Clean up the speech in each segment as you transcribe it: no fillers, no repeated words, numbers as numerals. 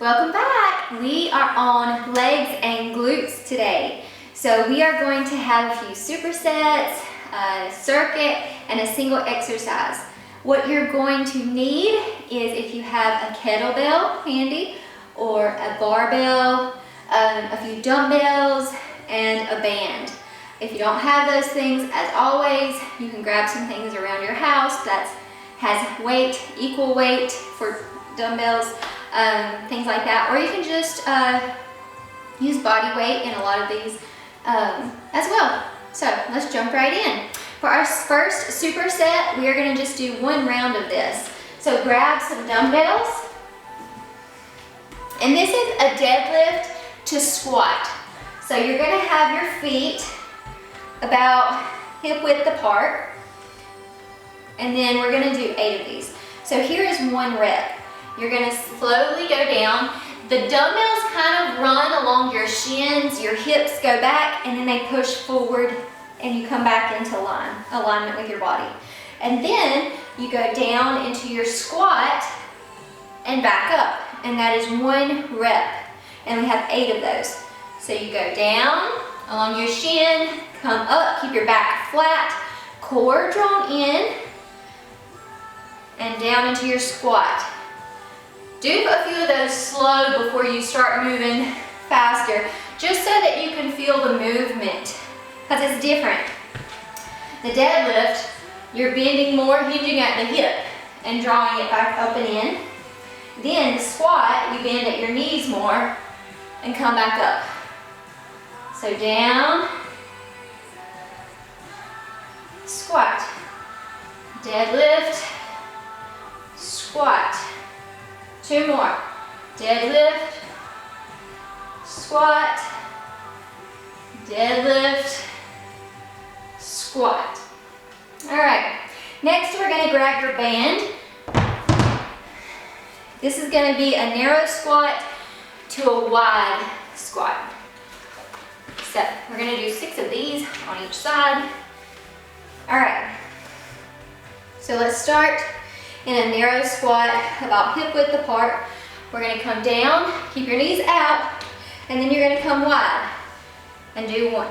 Welcome back. We are on legs and glutes today. So we are going to have a few supersets, a circuit, and a single exercise. What you're going to need is if you have a kettlebell handy or a barbell, a few dumbbells, and a band. If you don't have those things, as always, you can grab some things around your house that has weight, equal weight for dumbbells, things like that. Or you can just use body weight in a lot of these as well. So let's jump right in. For our first superset, we are going to just do one round of this. So grab some dumbbells. And this is a deadlift to squat. So you're going to have your feet about hip width apart. And then we're going to do 8 of these. So here is 1 rep. You're going to slowly go down. The dumbbells kind of run along your shins, your hips go back, and then they push forward and you come back into alignment with your body. And then you go down into your squat and back up. And that is 1 rep. And we have 8 of those. So you go down along your shin, come up, keep your back flat, core drawn in, and down into your squat. Do a few of those slow before you start moving faster, just so that you can feel the movement, because it's different. The deadlift, you're bending more, hinging at the hip and drawing it back up and in. Then the squat, you bend at your knees more and come back up. So down, squat, deadlift, squat. 2 more. Deadlift, squat, deadlift, squat. All right. Next, we're going to grab your band. This is going to be a narrow squat to a wide squat. So we're going to do 6 of these on each side. All right. So let's start in a narrow squat, about hip width apart. We're going to come down, keep your knees out, and then you're going to come wide and do 1.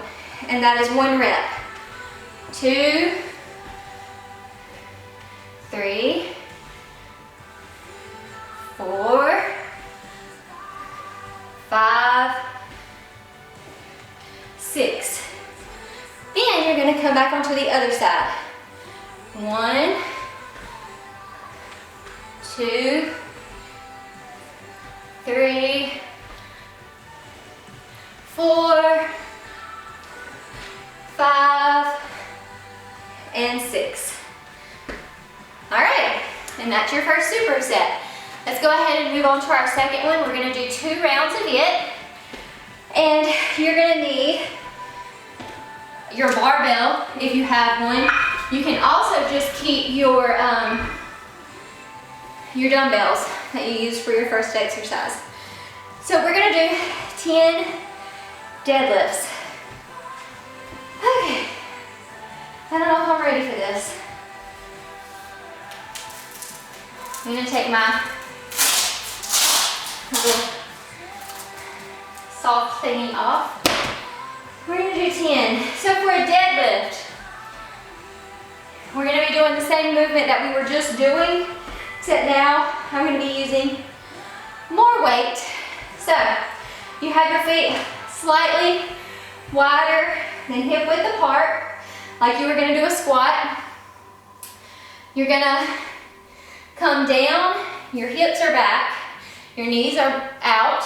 And that is 1 rep. 2, 3, 4, 5, 6. Then you're going to come back onto the other side. 1, 2, 3, 4, 5, and 6. All right, and that's your first superset. Let's go ahead and move on to our second one. We're going to do 2 rounds of it. And you're going to need your barbell if you have one. You can also just keep your dumbbells that you use for your first exercise. So we're going to do 10 deadlifts. Okay. I don't know if I'm ready for this. I'm going to take my little soft thingy off. We're going to do 10. So for a deadlift, we're going to be doing the same movement that we were just doing, except now I'm going to be using more weight. So you have your feet slightly wider than hip width apart, like you were going to do a squat. You're going to come down, your hips are back, your knees are out,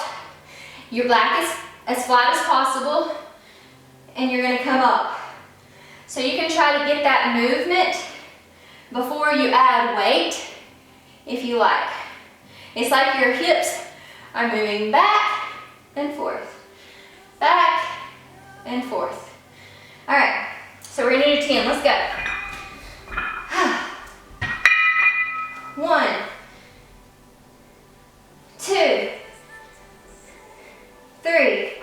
your back is as flat as possible, and you're going to come up. So you can try to get that movement before you add weight, if you like. It's like your hips are moving back and forth, back and forth. All right, so we're gonna do 10, let's go. 1, 2, 3,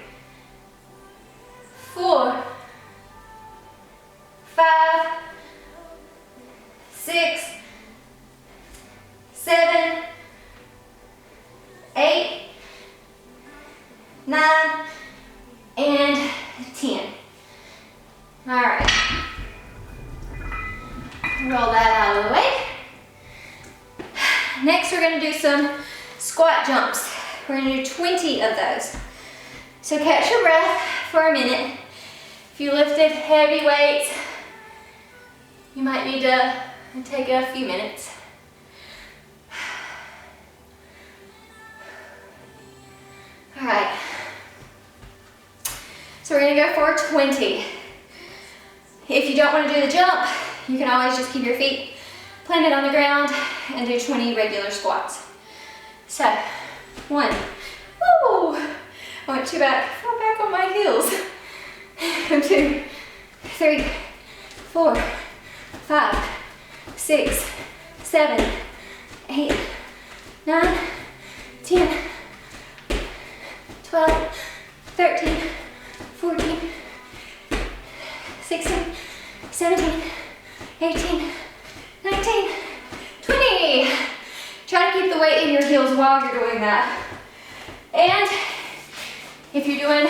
4, 5, 6, 7, 8, 9, and 10. All right. Roll that out of the way. Next, we're gonna do some squat jumps. We're gonna do 20 of those. So catch your breath for a minute. If you lifted heavy weights, you might need to take a few minutes. All right. So we're gonna go for 20. If you don't wanna do the jump, you can always just keep your feet planted on the ground and do 20 regular squats. So, 1, woo! I went fell back on my heels. 2, 3, 4, 5, 6, 7, 8, 9, 10, 12, 13, 14, 16, 17, 18, 19, 20. Try to keep the weight in your heels while you're doing that. And if you're doing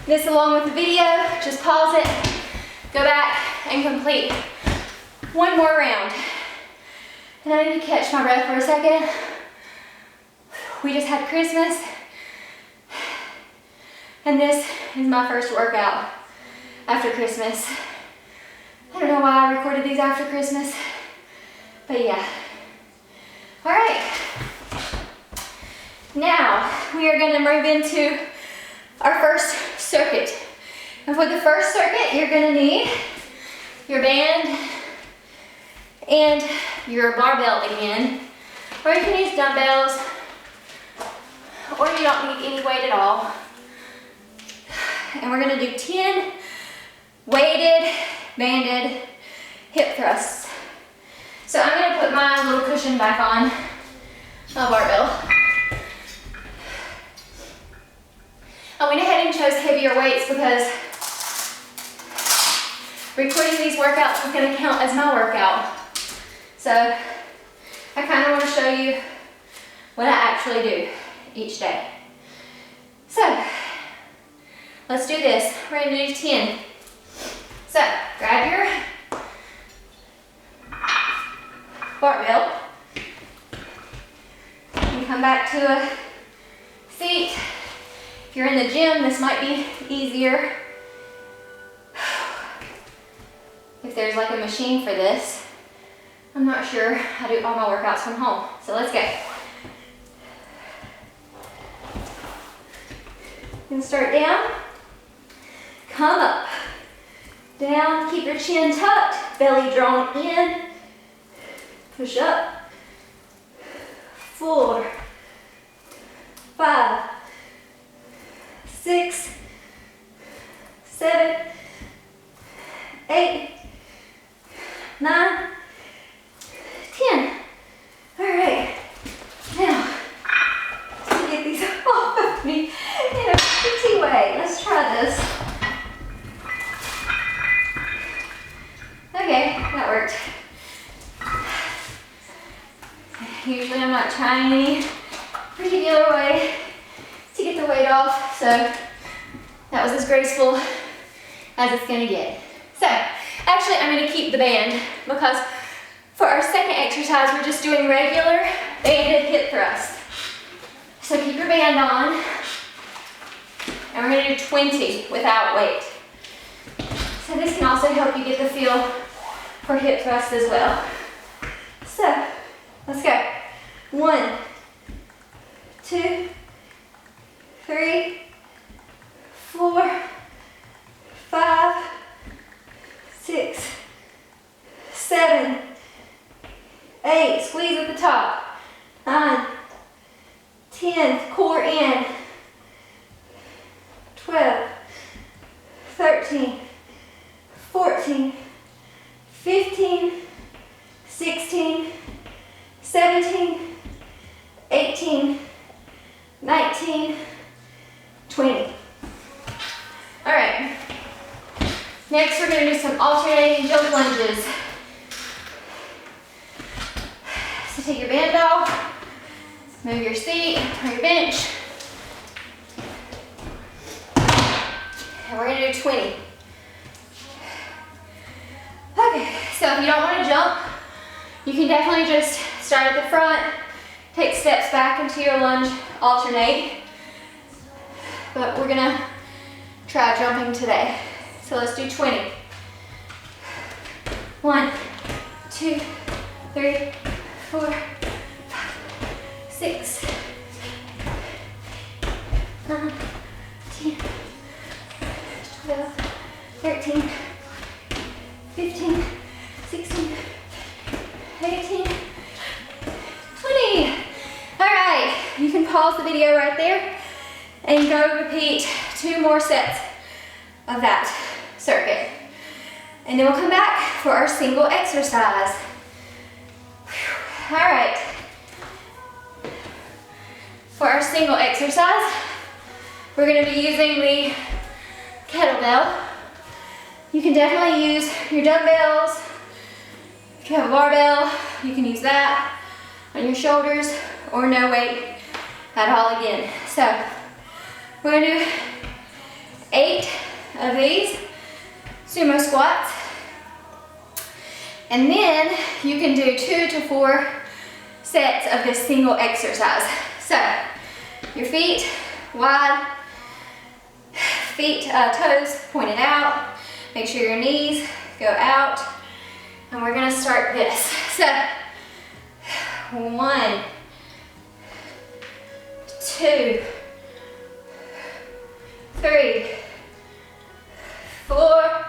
this along with the video, just pause it, go back and complete one more round. And I need to catch my breath for a second. We just had Christmas, and this is my first workout after Christmas. I don't know why I recorded these after Christmas, but yeah. All right. Now, we are gonna move into our first circuit. And for the first circuit, you're gonna need your band and your barbell again. Or you can use dumbbells, or you don't need any weight at all. And we're gonna do 10 weighted, banded hip thrusts. So I'm gonna put my little cushion back on my barbell. I went ahead and chose heavier weights because recording these workouts is gonna count as my workout. So I kind of want to show you what I actually do each day. So let's do this. We're gonna do 10. So grab your barbell and come back to a seat. If you're in the gym, this might be easier. If there's like a machine for this. I'm not sure. I do all my workouts from home. So let's go. And start down. Come up. Down. Keep your chin tucked. Belly drawn in. Push up. 4, 5, 6, 7, 8, 9, 10. All right. Now, to get these off of me in a pretty way. Let's try this. Okay, that worked. Usually I'm not trying any particular way to get the weight off, so that was as graceful as it's gonna get. So, actually I'm gonna keep the band because for our second exercise, we're just doing regular banded hip thrust. So keep your band on, and we're gonna do 20 without weight. So this can also help you get the feel for hip thrust as well. So, let's go. 1, 2, 3, 4, 5, 6, 7, 8, squeeze at the top. 9, 10, core in. 12, 13, 14, 15, 16, 17, 18, 19, 20. All right. Next, we're going to do some alternating jump lunges. So take your band off, move your seat or your bench, 20. Okay, so if you don't want to jump, you can definitely just start at the front, take steps back into your lunge, alternate. But we're gonna try jumping today. So let's do 20. 1, 2, 3, 4, 5, 6, 9, 10, 12, 13, 15, 16, 18, 20. All right, you can pause the video right there and go repeat 2 more sets of that circuit. And then we'll come back for our single exercise. All right. For our single exercise, we're gonna be using the kettlebell. You can definitely use your dumbbells. If you have a barbell, you can use that on your shoulders or no weight at all again. So we're gonna do 8 of these sumo squats. And then you can do 2 to 4 sets of this single exercise. So your feet wide, toes pointed out. Make sure your knees go out. And we're gonna start this. So 1, 2, 3, 4,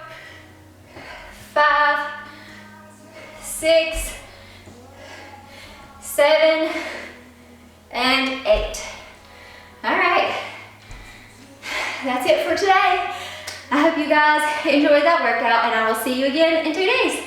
5, 6, 7, and 8. All right, that's it for today. I hope you guys enjoyed that workout, and I will see you again in 2 days.